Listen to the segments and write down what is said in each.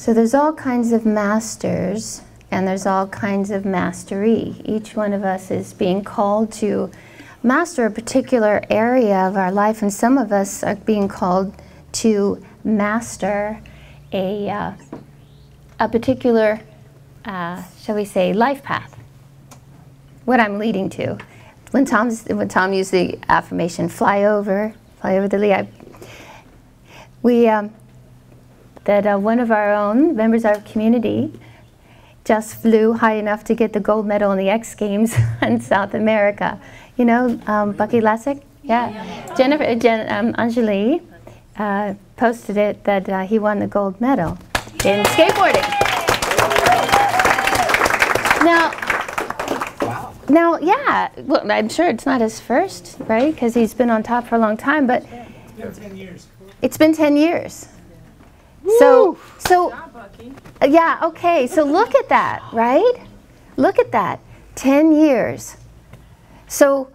So there's all kinds of masters and there's all kinds of mastery. Each one of us is being called to master a particular area of our life, and some of us are being called to master a particular, shall we say, life path. What I'm leading to. When Tom used the affirmation, fly over the lead, one of our own members of our community just flew high enough to get the gold medal in the X Games in South America. You know, Bucky Lasek? Yeah. Anjali posted it that he won the gold medal in skateboarding. Now, yeah, well, I'm sure it's not his first, right? Because he's been on top for a long time, but it's been 10 years. It's been 10 years. Woo! So yeah, okay, so look at that, right? Look at that, 10 years. So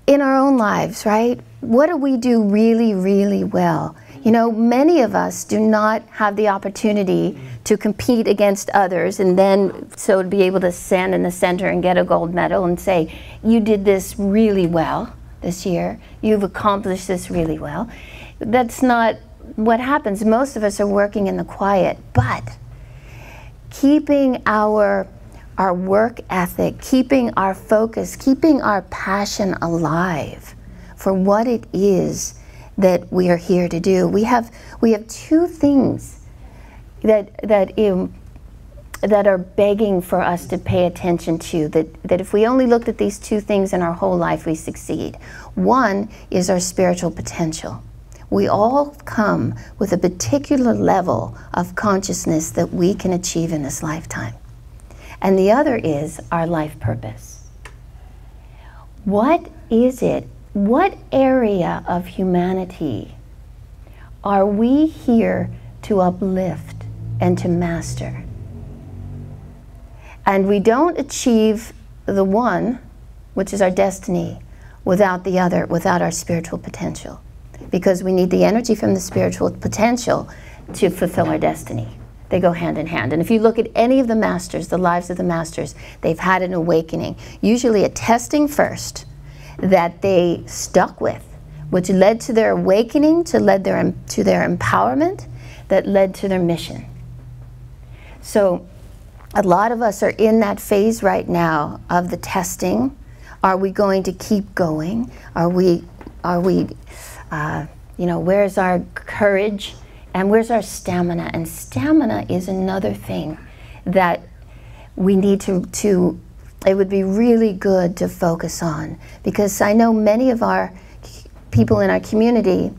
in our own lives, right, what do we do really, really well? You know, many of us do not have the opportunity to compete against others and then so to be able to stand in the center and get a gold medal and say, you did this really well this year, you've accomplished this really well. That's not what happens. Most of us are working in the quiet, but keeping our work ethic, keeping our focus, keeping our passion alive for what it is that we are here to do. We have two things that are begging for us to pay attention to, that if we only looked at these two things in our whole life, we succeed. One is our spiritual potential. We all come with a particular level of consciousness that we can achieve in this lifetime. And the other is our life purpose. What is it? What area of humanity are we here to uplift and to master? And we don't achieve the one, which is our destiny, without the other, without our spiritual potential. Because we need the energy from the spiritual potential to fulfill our destiny. They go hand in hand. And if you look at any of the masters, the lives of the masters, they've had an awakening, usually a testing first that they stuck with, which led to their awakening, to their empowerment, that led to their mission. So a lot of us are in that phase right now of the testing. Are we going to keep going? Are we you know, where's our courage and where's our stamina? And stamina is another thing that we need to it would be really good to focus on, because I know many of our people in our community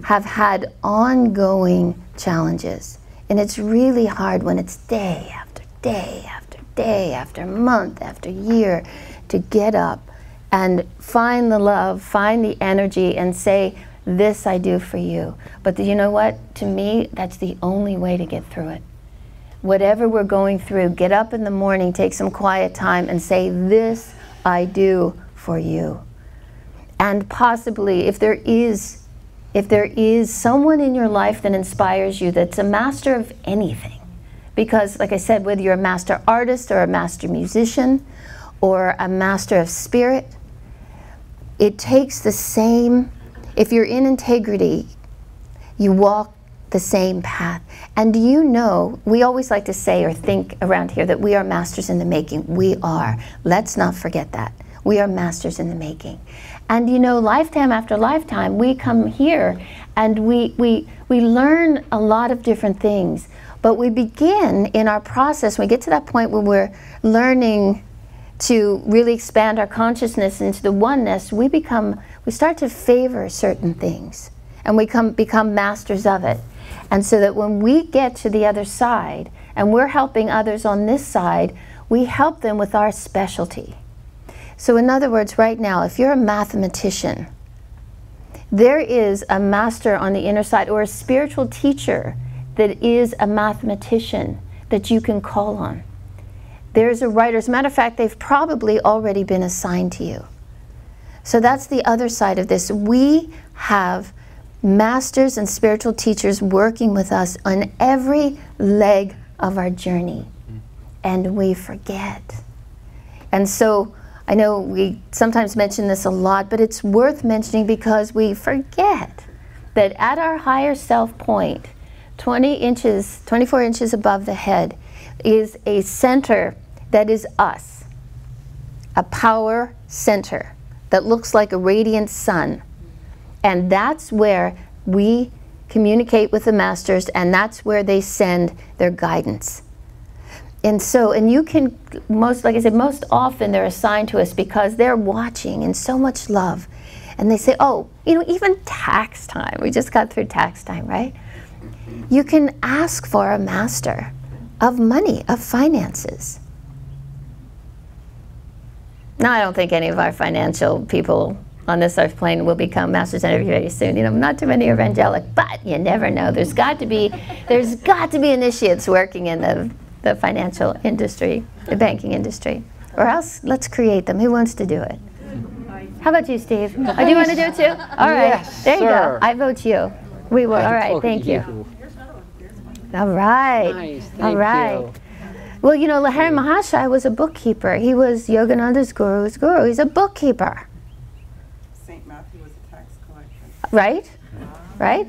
have had ongoing challenges, and it's really hard when it's day after day after day after month after year to get up and find the love, find the energy, and say, this I do for you. But you know what? To me, that's the only way to get through it. Whatever we're going through, get up in the morning, take some quiet time, and say, this I do for you. And possibly, if there is someone in your life that inspires you, that's a master of anything, because, like I said, whether you're a master artist or a master musician or a master of spirit, it takes the same. If you're in integrity, you walk the same path. And do you know, we always like to say or think around here that we are masters in the making. We are. Let's not forget that. We are masters in the making. And you know, lifetime after lifetime, we come here and we learn a lot of different things. But we begin in our process, when we get to that point where we're learning to really expand our consciousness into the oneness, we start to favor certain things, and we become masters of it. And so that when we get to the other side, and we're helping others on this side, we help them with our specialty. So in other words, right now, if you're a mathematician, there is a master on the inner side, or a spiritual teacher that is a mathematician that you can call on. There's a writer. As a matter of fact, they've probably already been assigned to you. So that's the other side of this. We have masters and spiritual teachers working with us on every leg of our journey. And we forget. And so I know we sometimes mention this a lot, but it's worth mentioning because we forget that at our higher self point, 24 inches above the head, is a center that is us, a power center that looks like a radiant sun. And that's where we communicate with the masters, and that's where they send their guidance. And so, and you can, like I said, most often they're assigned to us because they're watching in so much love. And they say, oh, you know, even tax time, we just got through tax time, right? You can ask for a master of money, of finances. Now, I don't think any of our financial people on this earth plane will become masters very soon. You know, not too many are angelic, but you never know. There's got to be initiates working in the financial industry, the banking industry. Or else, let's create them. Who wants to do it? How about you, Steve? Oh, do you want to do it too? All right. Yes, there you sir. go. I vote you. We will. All right. Thank you. All right. Nice. Thank All right. you. Well, you know, Lahari Mahashai was a bookkeeper. He was Yogananda's guru's guru. He's a bookkeeper. St. Matthew was a tax collector. Right? Right?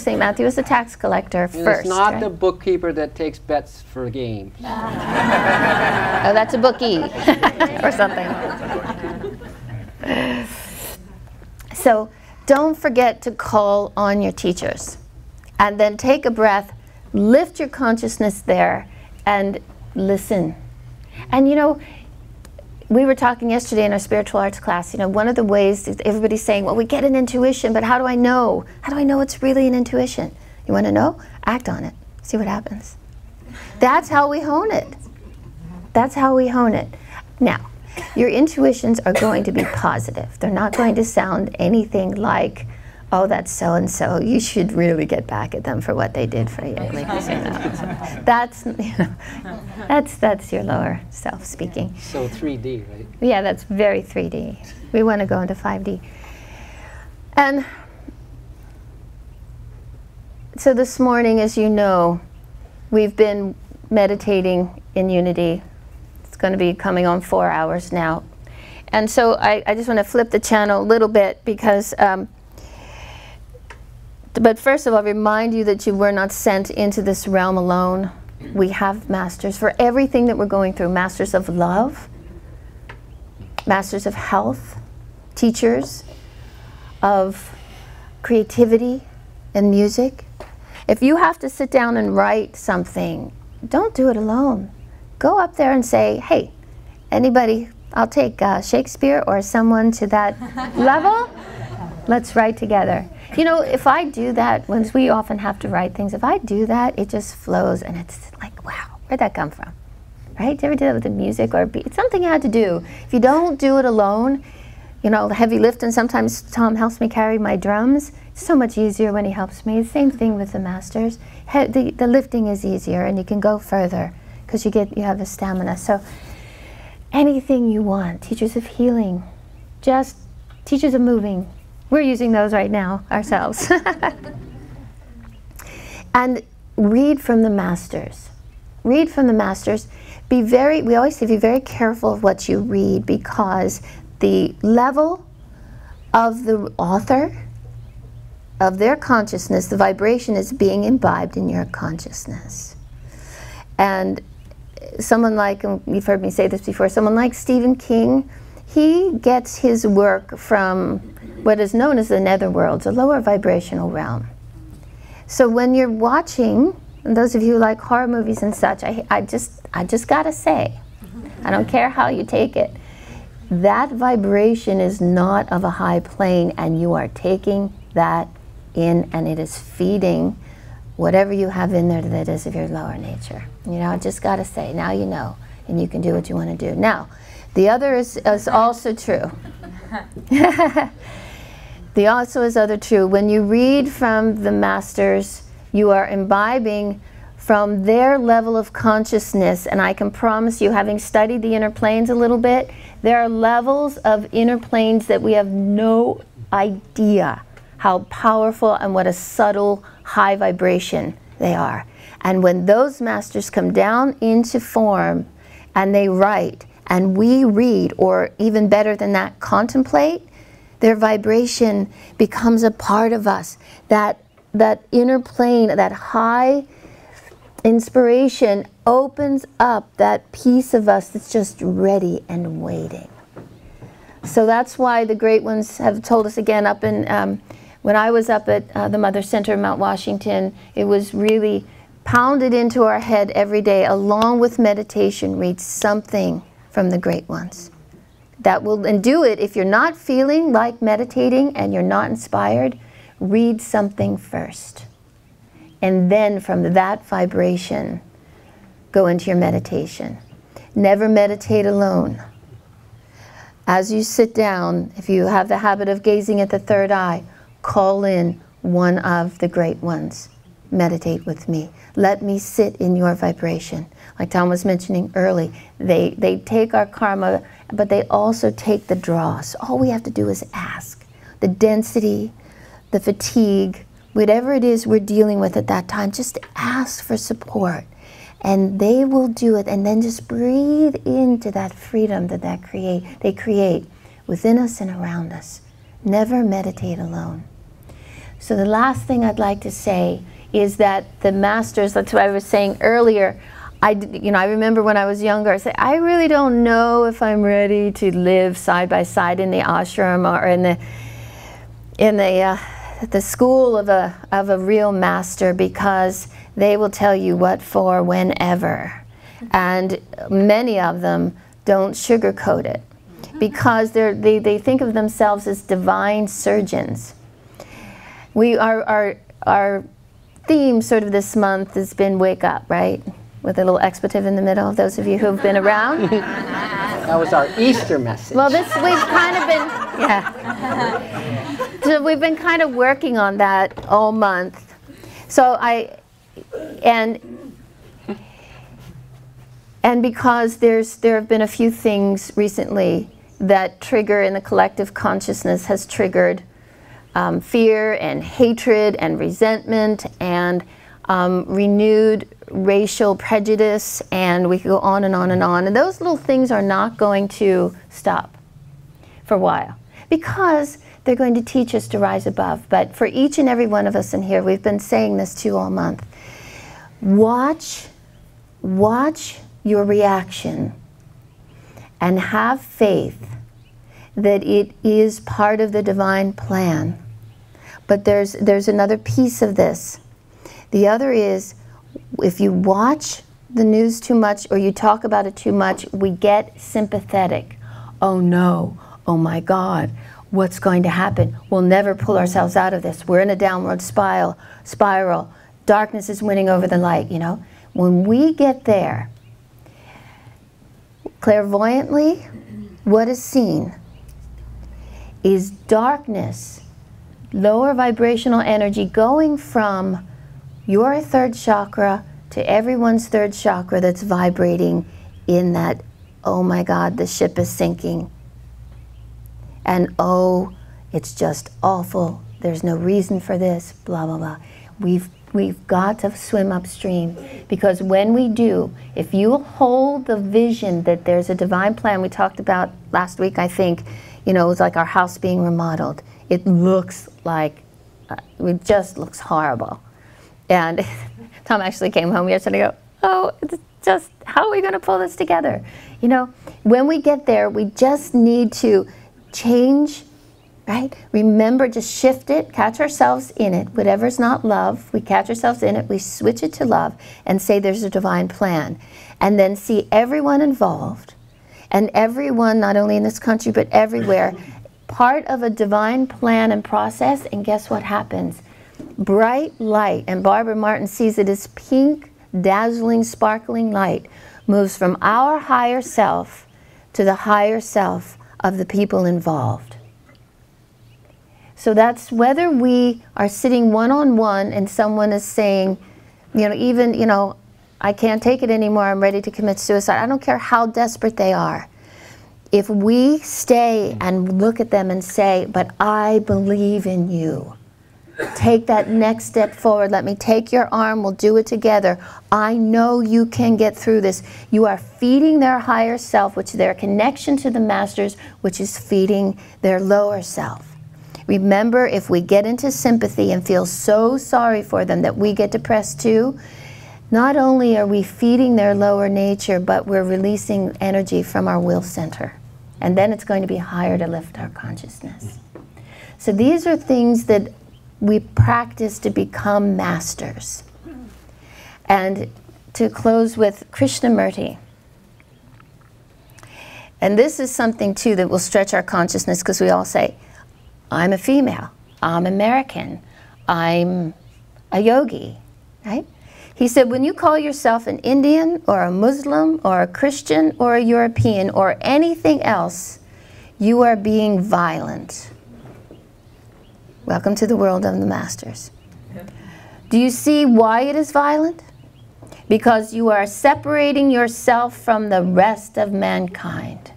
St. Matthew was a tax collector And first. it's not right? the bookkeeper that takes bets for games. Oh, that's a bookie or something. So don't forget to call on your teachers. And then take a breath, lift your consciousness there, and listen. And you know, we were talking yesterday in our spiritual arts class, you know, one of the ways that everybody's saying, well, we get an intuition, but how do I know? How do I know it's really an intuition? You want to know? Act on it. See what happens. That's how we hone it. That's how we hone it. Now, your intuitions are going to be positive. They're not going to sound anything like, oh, that's so-and-so. You should really get back at them for what they did for you. Like, that's, you know, that's your lower self speaking. So 3D, right? Yeah, that's very 3D. We want to go into 5D. And so this morning, as you know, we've been meditating in unity. It's going to be coming on 4 hours now. And so I just want to flip the channel a little bit because but first of all, remind you that you were not sent into this realm alone. We have masters for everything that we're going through. Masters of love, masters of health, teachers of creativity and music. If you have to sit down and write something, don't do it alone. Go up there and say, hey, anybody, I'll take Shakespeare or someone to that level. Let's write together. You know, if I do that, when we often have to write things, if I do that, it just flows and it's like, wow, where'd that come from? Right? Do you ever do that with the music or beat? It's something you had to do. If you don't do it alone, you know, the heavy lifting, sometimes Tom helps me carry my drums. It's so much easier when he helps me. Same thing with the masters. The lifting is easier and you can go further because you have the stamina. So anything you want, teachers of healing, just teachers of moving. We're using those right now ourselves. And read from the masters. Read from the masters. We always say be very careful of what you read because the level of the author, of their consciousness, the vibration is being imbibed in your consciousness. And someone like, and you've heard me say this before, someone like Stephen King, he gets his work from what is known as the netherworlds, a lower vibrational realm. So when you're watching, and those of you who like horror movies and such, I just gotta say, I don't care how you take it, that vibration is not of a high plane and you are taking that in and it is feeding whatever you have in there that is of your lower nature. You know, I just gotta say, now you know, and you can do what you want to do. Now, the other is also true. The also is other true. When you read from the masters, you are imbibing from their level of consciousness, and I can promise you, having studied the inner planes a little bit, there are levels of inner planes that we have no idea how powerful and what a subtle high vibration they are. And when those masters come down into form and they write and we read, or even better than that, contemplate, their vibration becomes a part of us. That inner plane, that high inspiration opens up that piece of us that's just ready and waiting. So that's why the great ones have told us again up in, when I was up at the Mother Center in Mount Washington, it was really pounded into our head every day, along with meditation, read something from the great ones. That will, and do it if you're not feeling like meditating and you're not inspired, read something first. And then from that vibration, go into your meditation. Never meditate alone. As you sit down, if you have the habit of gazing at the third eye, call in one of the great ones. Meditate with me. Let me sit in your vibration. Like Tom was mentioning early, they take our karma, but they also take the dross. All we have to do is ask. The density, the fatigue, whatever it is we're dealing with at that time, just ask for support. And they will do it, and then just breathe into that freedom that they create within us and around us. Never meditate alone. So the last thing I'd like to say is that the masters, that's what I was saying earlier, I remember when I was younger, I said, I really don't know if I'm ready to live side by side in the ashram or in the school of a real master, because they will tell you what for, whenever. And many of them don't sugarcoat it, because they think of themselves as divine surgeons. Our theme sort of this month has been wake up, right? With a little expletive in the middle, those of you who've been around. That was our Easter message. Well, we've kind of been, yeah. So we've been kind of working on that all month. So and because there have been a few things recently that trigger in the collective consciousness, has triggered fear and hatred and resentment and renewed racial prejudice, and we could go on and on and on. And those little things are not going to stop for a while, because they're going to teach us to rise above. But for each and every one of us in here, we've been saying this too all month. Watch your reaction and have faith that it is part of the divine plan. But there's another piece of this. The other is, if you watch the news too much or you talk about it too much, we get sympathetic. Oh no, oh my God, what's going to happen? We'll never pull ourselves out of this. We're in a downward spiral. Darkness is winning over the light, you know. When we get there, clairvoyantly, what is seen is darkness, lower vibrational energy going from your third chakra to everyone's third chakra that's vibrating in that, oh my God, the ship is sinking. And oh, it's just awful. There's no reason for this, blah, blah, blah. We've got to swim upstream, because when we do, if you hold the vision that there's a divine plan, we talked about last week, I think, you know, it was like our house being remodeled. It looks like, it just looks horrible. And Tom actually came home yesterday and go, oh, it's just, how are we going to pull this together? You know, when we get there, we just need to change, right? Remember, just shift it, catch ourselves in it. Whatever's not love, we catch ourselves in it, we switch it to love and say there's a divine plan. And then see everyone involved, and everyone, not only in this country, but everywhere, part of a divine plan and process. And guess what happens? Bright light, and Barbara Martin sees it as pink, dazzling, sparkling light, moves from our higher self to the higher self of the people involved. So that's whether we are sitting one-on-one and someone is saying, you know, even, you know, I can't take it anymore, I'm ready to commit suicide. I don't care how desperate they are. If we stay and look at them and say, but I believe in you, Take that next step forward. Let me take your arm. We'll do it together. I know you can get through this. You are feeding their higher self, which is their connection to the masters, which is feeding their lower self. Remember, if we get into sympathy and feel so sorry for them that we get depressed too, not only are we feeding their lower nature, but we're releasing energy from our will center. And then it's going to be higher to lift our consciousness. So these are things that we practice to become masters. And to close with Krishnamurti. And this is something too that will stretch our consciousness, because we all say, I'm a female, I'm American, I'm a yogi, right? He said, when you call yourself an Indian or a Muslim or a Christian or a European or anything else, you are being violent. Welcome to the world of the masters. Do you see why it is violent? Because you are separating yourself from the rest of mankind.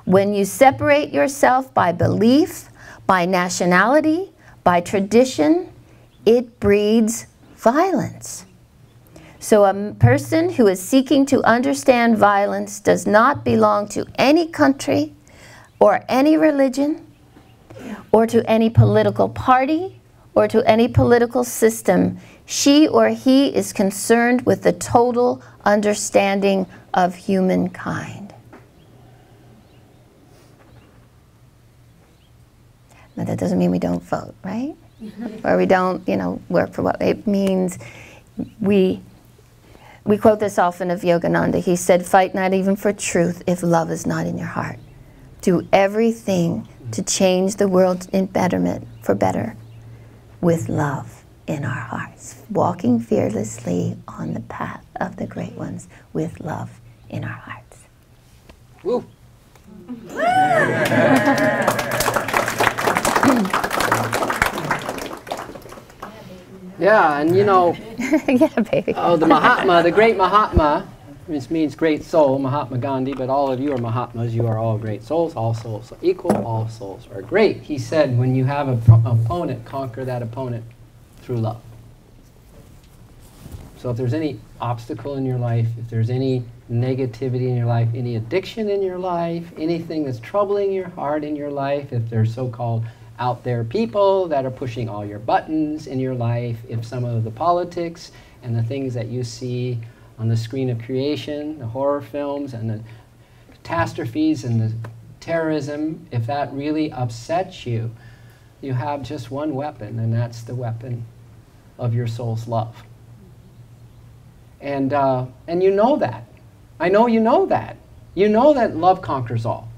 When you separate yourself by belief, by nationality, by tradition, it breeds violence. So a person who is seeking to understand violence does not belong to any country or any religion or to any political party or to any political system. She or he is concerned with the total understanding of humankind. Now that doesn't mean we don't vote, right? Or we don't, work for what it means. We quote this often of Yogananda. He said, fight not even for truth if love is not in your heart. Do everything to change the world in betterment, for better, with love in our hearts. Walking fearlessly on the path of the great ones with love in our hearts. Woo. Yeah, and yeah, baby. Oh, the Mahatma, the great Mahatma, which means great soul, Mahatma Gandhi, but all of you are Mahatmas. You are all great souls. All souls are equal. All souls are great. He said, when you have an opponent, conquer that opponent through love. So if there's any obstacle in your life, if there's any negativity in your life, any addiction in your life, anything that's troubling your heart in your life, if there's so-called out there people that are pushing all your buttons in your life, if some of the politics and the things that you see on the screen of creation, the horror films and the catastrophes and the terrorism, if that really upsets you, you have just one weapon, and that's the weapon of your soul's love. And you know that. I know you know that. You know that love conquers all.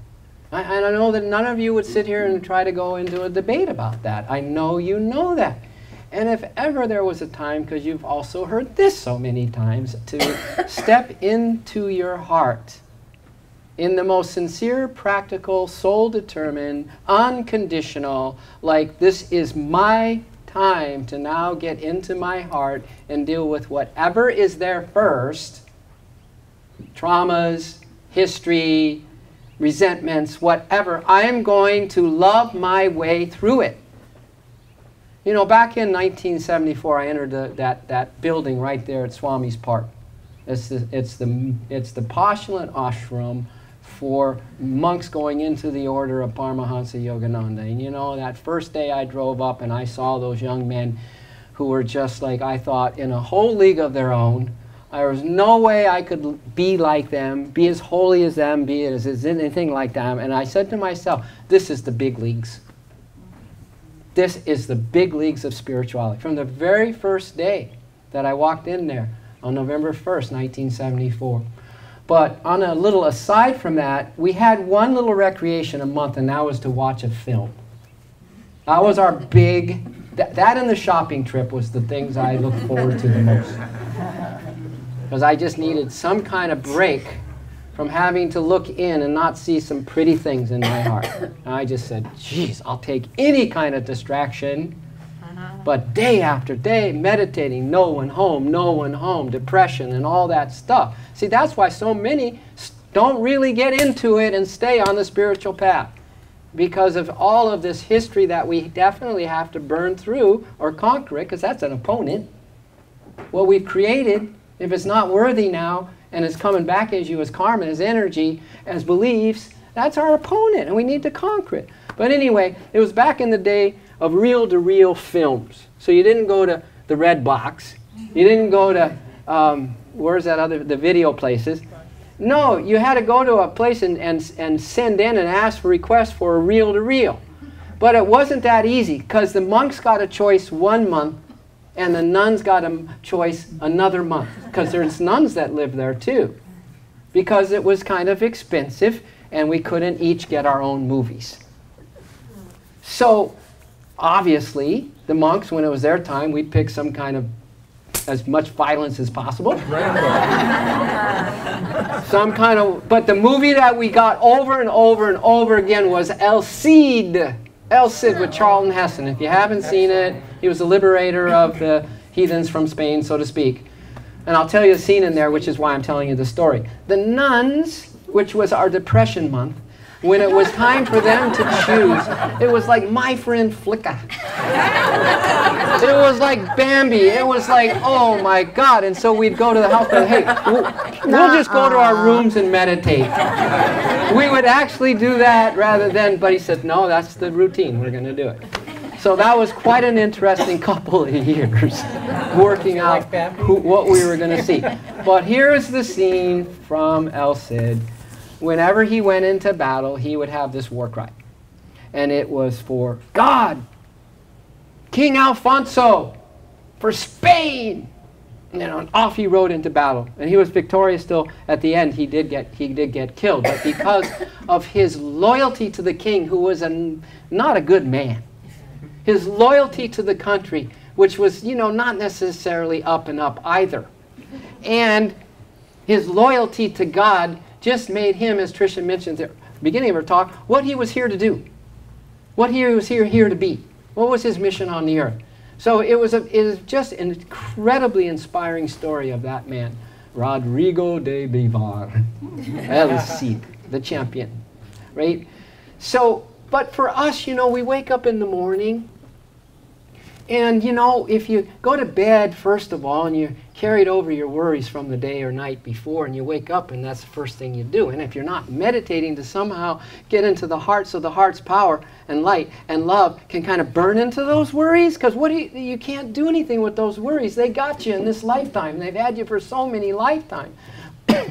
And I know that none of you would sit here and try to go into a debate about that. I know you know that. And if ever there was a time, because you've also heard this so many times, to step into your heart in the most sincere, practical, soul-determined, unconditional, like this is my time to now get into my heart and deal with whatever is there first, traumas, history, resentments, whatever. I am going to love my way through it. Back in 1974, I entered that building right there at Swami's Park. It's the postulant ashram for monks going into the order of Paramahansa Yogananda. And that first day I drove up and I saw those young men who were just like, I thought, in a whole league of their own. There was no way I could be like them, be as holy as them, be as anything like them. And I said to myself, this is the big leagues. This is the big leagues of spirituality. From the very first day that I walked in there on November 1st, 1974. But on a little aside from that, we had one little recreation a month, and that was to watch a film. That was our big, that and the shopping trip was the things I looked forward to the most. Because I just needed some kind of break from having to look in and not see some pretty things in my heart. And I just said, geez, I'll take any kind of distraction. But day after day, meditating, no one home, depression and all that stuff. See, that's why so many don't really get into it and stay on the spiritual path. because of all of this history that we definitely have to burn through or conquer it, because that's an opponent. What we've created, if it's not worthy now and it's coming back as you as karma, as energy, as beliefs, that's our opponent and we need to conquer it. But anyway, it was back in the day of reel-to-reel films. So you didn't go to the red box. You didn't go to, where's that other, the video places. No, you had to go to a place and send in and ask for requests for a reel-to-reel. But it wasn't that easy, because the monks got a choice 1 month and the nuns got a choice another month, because there's nuns that live there too. Because it was kind of expensive and we couldn't each get our own movies. So obviously the monks, when it was their time, we'd pick some kind of as much violence as possible. Some kind of, but the movie that we got over and over and over again was El Cid. El Cid with Charlton Heston. If you haven't seen it, he was the liberator of the heathens from Spain, so to speak. And I'll tell you a scene in there, which is why I'm telling you the story. The nuns, which was our depression month, when it was time for them to choose, it was like My Friend Flicka. It was like Bambi. It was like, oh my God. And so we'd go to the house and, hey, we'll just go to our rooms and meditate. We would actually do that rather than, but he said, no, that's the routine. We're going to do it. So that was quite an interesting couple of years working out what we were going to see. But here's the scene from El Cid. Whenever he went into battle, he would have this war cry. And it was for God, King Alfonso, for Spain. And off he rode into battle. And he was victorious still. At the end, he did get killed. But because of his loyalty to the king, who was not a good man, his loyalty to the country, which was, not necessarily up and up either, and his loyalty to God just made him, as Tricia mentioned at the beginning of her talk, what he was here to do. What he was here to be. What was his mission on the earth? So it was just an incredibly inspiring story of that man, Rodrigo de Bivar, El Cid, the champion, right? So, but for us, we wake up in the morning, and if you go to bed, first of all, and you carried over your worries from the day or night before, and you wake up and that's the first thing you do. And if you're not meditating to somehow get into the heart, so the heart's power and light and love can kind of burn into those worries, because you can't do anything with those worries. They got you in this lifetime. They've had you for so many lifetimes.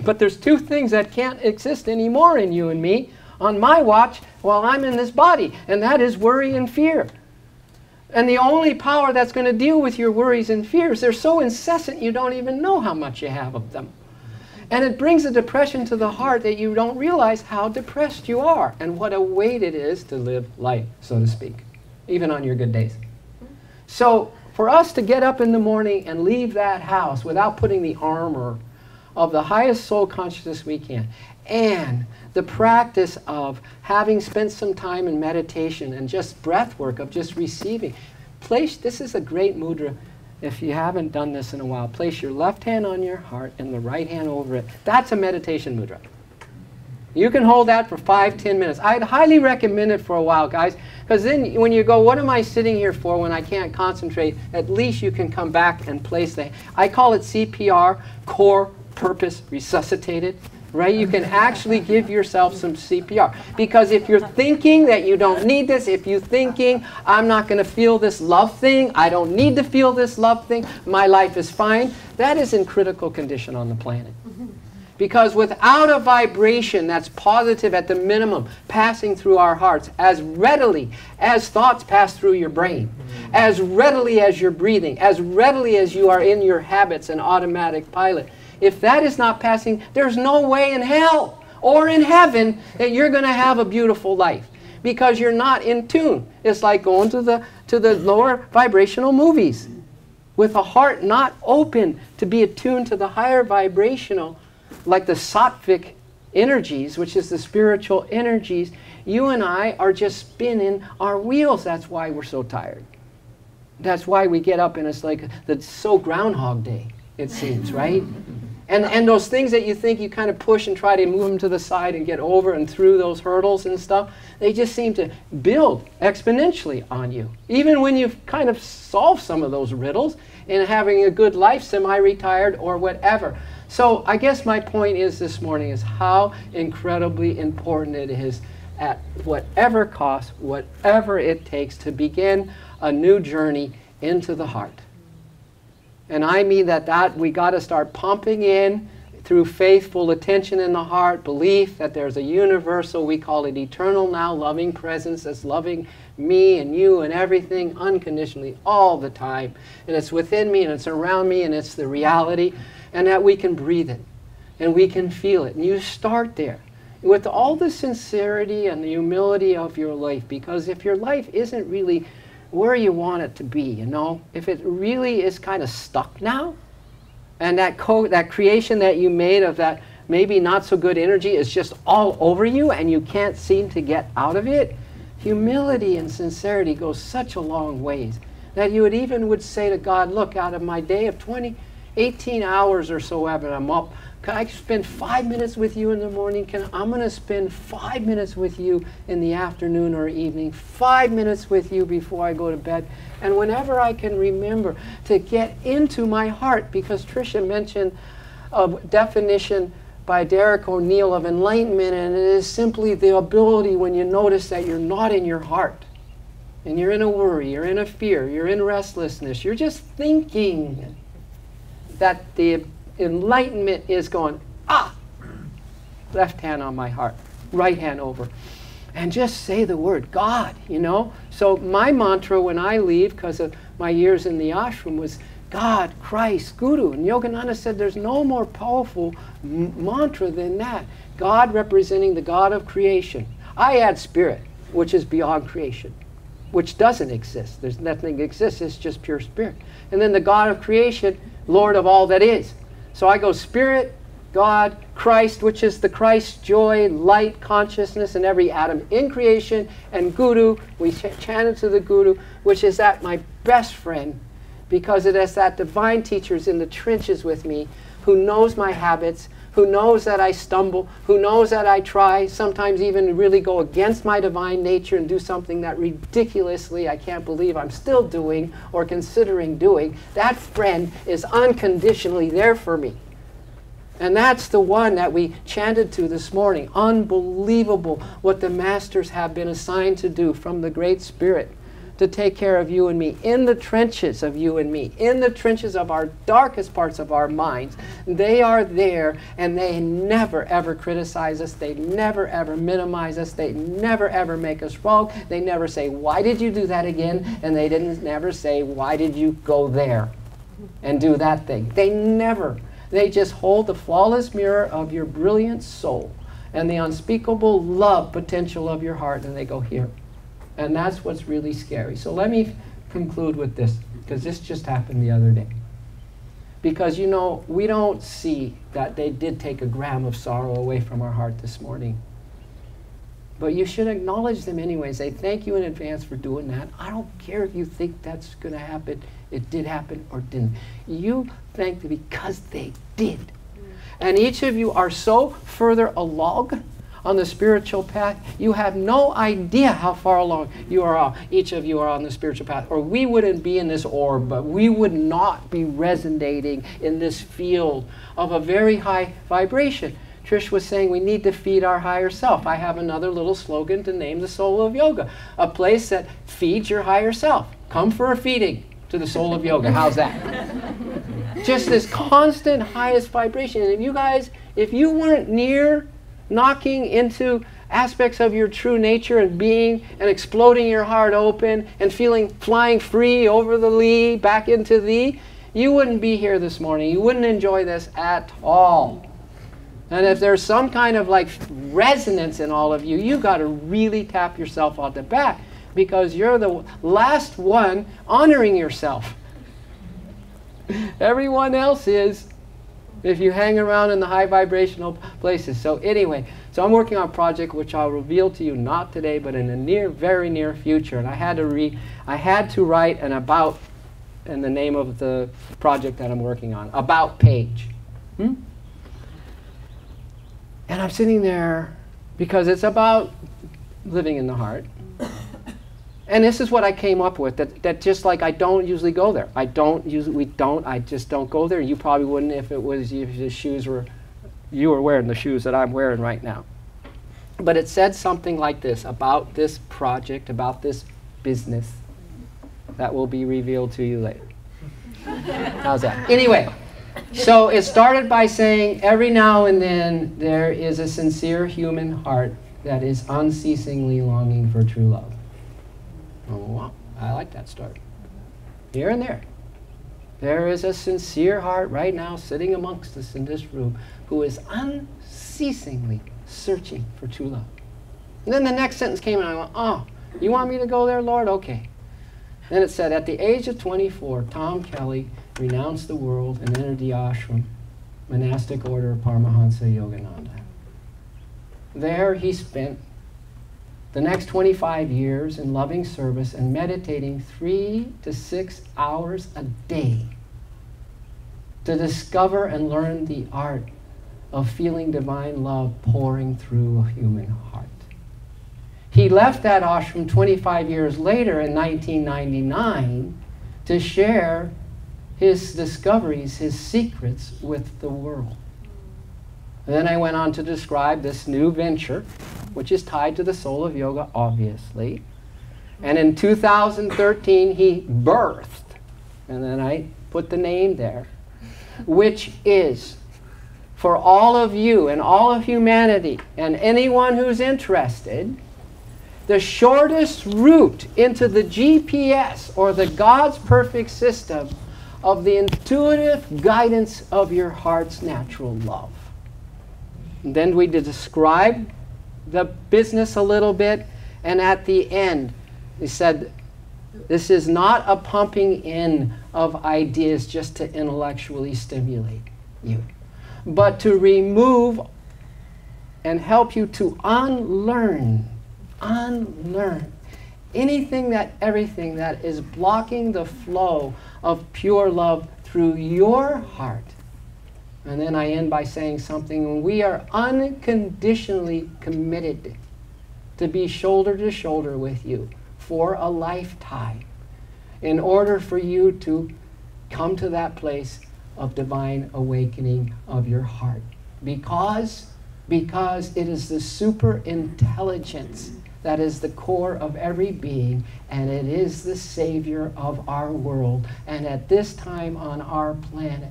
But there's two things that can't exist anymore in you and me on my watch while I'm in this body, and that is worry and fear. And the only power that's going to deal with your worries and fears, they're so incessant you don't even know how much you have of them. And it brings a depression to the heart that you don't realize how depressed you are and what a weight it is to live life, so to speak, even on your good days. So for us to get up in the morning and leave that house without putting the armor of the highest soul consciousness we can, and the practice of having spent some time in meditation and just breath work of just receiving. This is a great mudra. If you haven't done this in a while, place your left hand on your heart and the right hand over it. That's a meditation mudra. You can hold that for 5-10 minutes. I'd highly recommend it for a while, guys, because then when you go, what am I sitting here for when I can't concentrate? At least you can come back and place I call it CPR, core purpose resuscitated. Right? You can actually give yourself some CPR. Because if you're thinking that you don't need this, if you're thinking, I'm not going to feel this love thing, I don't need to feel this love thing, my life is fine, that is in critical condition on the planet. Because without a vibration that's positive at the minimum, passing through our hearts, as readily as thoughts pass through your brain, as readily as you're breathing, as readily as you are in your habits and automatic pilot, if that is not passing, there's no way in hell or in heaven that you're going to have a beautiful life, because you're not in tune. It's like going to the lower vibrational movies with a heart not open to be attuned to the higher vibrational, like the sattvic energies, which is the spiritual energies. You and I are just spinning our wheels. That's why we're so tired. That's why we get up and it's like so Groundhog Day, it seems, right? And those things that you think you kind of push and try to move them to the side and get over and through those hurdles and stuff, they just seem to build exponentially on you. Even when you've kind of solved some of those riddles and having a good life, semi-retired or whatever. So I guess my point is this morning is how incredibly important it is at whatever cost, whatever it takes to begin a new journey into the heart. And I mean that we got to start pumping in through faithful attention in the heart, belief that there's a universal, we call it eternal now, loving presence that's loving me and you and everything unconditionally all the time. And it's within me and it's around me and it's the reality. And that we can breathe it and we can feel it. And you start there with all the sincerity and the humility of your life. Because if your life isn't really where you want it to be, you know, if it really is kind of stuck now, and that creation that you made of that maybe not so good energy is just all over you and you can't seem to get out of it, humility and sincerity goes such a long ways that you would say to God, look, out of my day of 18 hours or so ever, I'm up, can I spend 5 minutes with you in the morning? I'm going to spend 5 minutes with you in the afternoon or evening, 5 minutes with you before I go to bed. And whenever I can remember to get into my heart, because Tricia mentioned a definition by Derek O'Neill of enlightenment, and it is simply the ability when you notice that you're not in your heart. And you're in a worry, you're in a fear, you're in restlessness, you're just thinking that the enlightenment is going, left hand on my heart, right hand over. And just say the word God, you know. So my mantra when I leave, because of my years in the ashram, was God, Christ, Guru. And Yogananda said there's no more powerful mantra than that. God representing the God of creation. I add spirit, which is beyond creation, which doesn't exist. There's nothing that exists, it's just pure spirit. And then the God of creation, Lord of all that is. So I go spirit, God, Christ, which is the Christ joy, light, consciousness in every atom in creation, and Guru, we chanted to the Guru, which is that my best friend, because it is that divine teacher's in the trenches with me, who knows my habits, who knows that I stumble, who knows that I try, sometimes even really go against my divine nature and do something that ridiculously I can't believe I'm still doing or considering doing. That friend is unconditionally there for me. And that's the one that we chanted to this morning. Unbelievable what the masters have been assigned to do from the Great Spirit, to take care of you and me, in the trenches of you and me, in the trenches of our darkest parts of our minds. They are there, and they never ever criticize us. They never ever minimize us. They never ever make us wrong. They never say, why did you do that again? And they didn't never say, why did you go there and do that thing? They never. They just hold the flawless mirror of your brilliant soul and the unspeakable love potential of your heart, and they go, here. And that's what's really scary. So let me conclude with this, because this just happened the other day. Because, you know, we don't see that they did take a gram of sorrow away from our heart this morning. But you should acknowledge them anyway. Say, thank you in advance for doing that. I don't care if you think that's going to happen. It did happen or didn't. You thank them because they did. And each of you are so further along on the spiritual path, you have no idea how far along you are. Each of you are on the spiritual path, or we wouldn't be in this orb, but we would not be resonating in this field of a very high vibration. Trish was saying we need to feed our higher self. I have another little slogan to name the Soul of Yoga, a place that feeds your higher self. Come for a feeding to the Soul of Yoga. How's that? Just this constant highest vibration. And you guys, if you weren't near knocking into aspects of your true nature and being and exploding your heart open and flying free over the lee, back into thee, you wouldn't be here this morning. You wouldn't enjoy this at all. And if there's some kind of like resonance in all of you, you got to really tap yourself on the back, because you're the last one honoring yourself. Everyone else is, if you hang around in the high vibrational places. So anyway, so I'm working on a project which I'll reveal to you not today, but in the very near future. And I had to write an about in the name of the project that I'm working on. About page. And I'm sitting there because it's about living in the heart. And this is what I came up with, that just like I don't usually go there. I just don't go there. You probably wouldn't if the shoes were, you were wearing the shoes that I'm wearing right now. But it said something like this about this project, about this business that will be revealed to you later. How's that? Anyway, so it started by saying every now and then there is a sincere human heart that is unceasingly longing for true love. Oh, wow. I like that story. Here and there. There is a sincere heart right now sitting amongst us in this room who is unceasingly searching for true love. And then the next sentence came and I went, oh, you want me to go there, Lord? Okay. Then it said, at the age of 24, Tom Kelly renounced the world and entered the ashram, monastic order of Paramahansa Yogananda. There he spent the next 25 years in loving service and meditating 3 to 6 hours a day to discover and learn the art of feeling divine love pouring through a human heart. He left that ashram 25 years later in 1999 to share his discoveries, his secrets with the world. And then I went on to describe this new venture, which is tied to the soul of yoga, obviously. And in 2013, he birthed, and then I put the name there, which is, for all of you and all of humanity and anyone who's interested, the shortest route into the GPS, or the God's perfect system, of the intuitive guidance of your heart's natural love. And then we described the business a little bit, and at the end, we said, this is not a pumping in of ideas just to intellectually stimulate you, but to remove and help you to unlearn everything that is blocking the flow of pure love through your heart. And then I end by saying something, when we are unconditionally committed to be shoulder to shoulder with you for a lifetime, in order for you to come to that place of divine awakening of your heart. Because it is the super intelligence that is the core of every being, and it is the savior of our world. And at this time on our planet,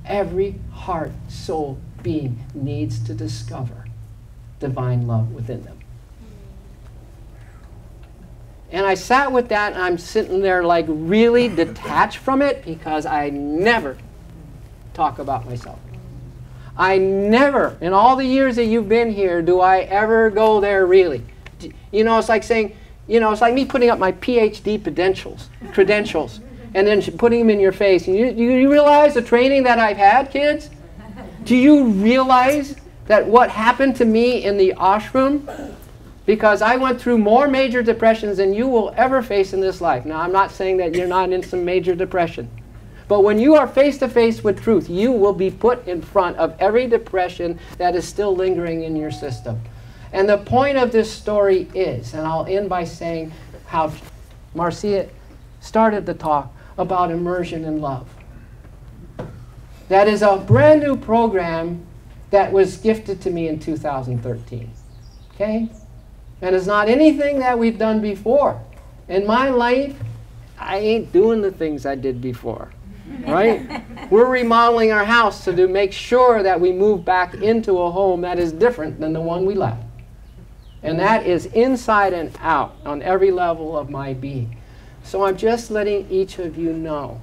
every heart, soul, being needs to discover divine love within them. And I sat with that, and I'm sitting there like really detached from it, because I never talk about myself. I never, in all the years that you've been here, do I ever go there really. You know, it's like saying, you know, it's like me putting up my PhD credentials, and then putting them in your face. And you realize the training that I've had, kids? Do you realize that what happened to me in the ashram? Because I went through more major depressions than you will ever face in this life. Now, I'm not saying that you're not in some major depression. But when you are face to face with truth, you will be put in front of every depression that is still lingering in your system. And the point of this story is, and I'll end by saying how Marcia started the talk about immersion in love. That is a brand new program that was gifted to me in 2013. Okay? And it's not anything that we've done before. In my life, I ain't doing the things I did before. Right? We're remodeling our house to make sure that we move back into a home that is different than the one we left. And that is inside and out on every level of my being. So I'm just letting each of you know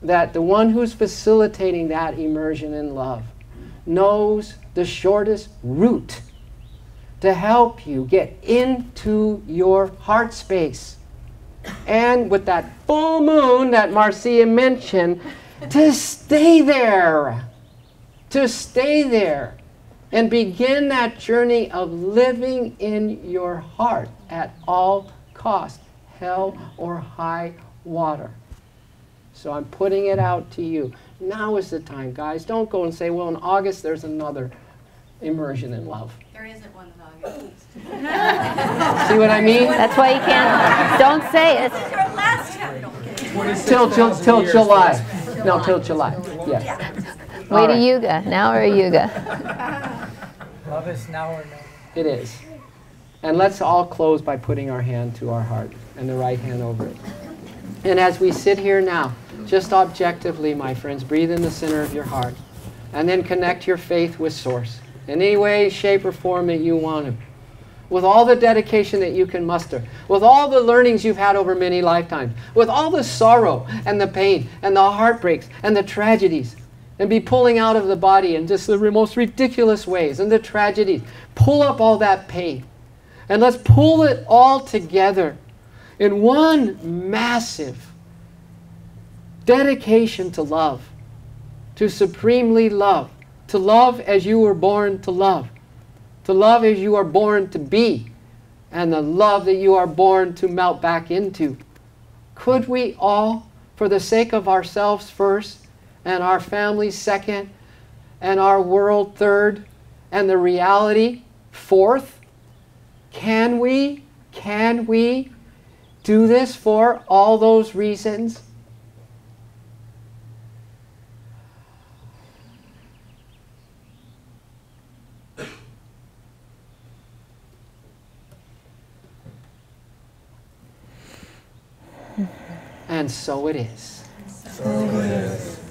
that the one who's facilitating that immersion in love knows the shortest route to help you get into your heart space. And with that full moon that Marcia mentioned, to stay there. To stay there. And begin that journey of living in your heart at all costs, hell or high water. So I'm putting it out to you. Now is the time, guys. Don't go and say, well, in August there's another immersion in love. There isn't one that I'll get. See what I mean? That's why you can't, don't say it. Last time, don't get it. Till July. No, till July. Yes. Wait a right. yuga, now or a yuga. Love is now or never. It is. And let's all close by putting our hand to our heart and the right hand over it. And as we sit here now, just objectively, my friends, breathe in the center of your heart. And then connect your faith with Source in any way, shape, or form that you want to. With all the dedication that you can muster. With all the learnings you've had over many lifetimes. With all the sorrow and the pain and the heartbreaks and the tragedies. And be pulling out of the body in just the most ridiculous ways. And the tragedies. Pull up all that pain. And let's pull it all together in one massive dedication to love. To supremely love. To love as you were born to love. To love as you are born to be. And the love that you are born to melt back into. Could we all, for the sake of ourselves first, and our families second, and our world third, and the reality fourth, can we do this for all those reasons? And so it is. So it is.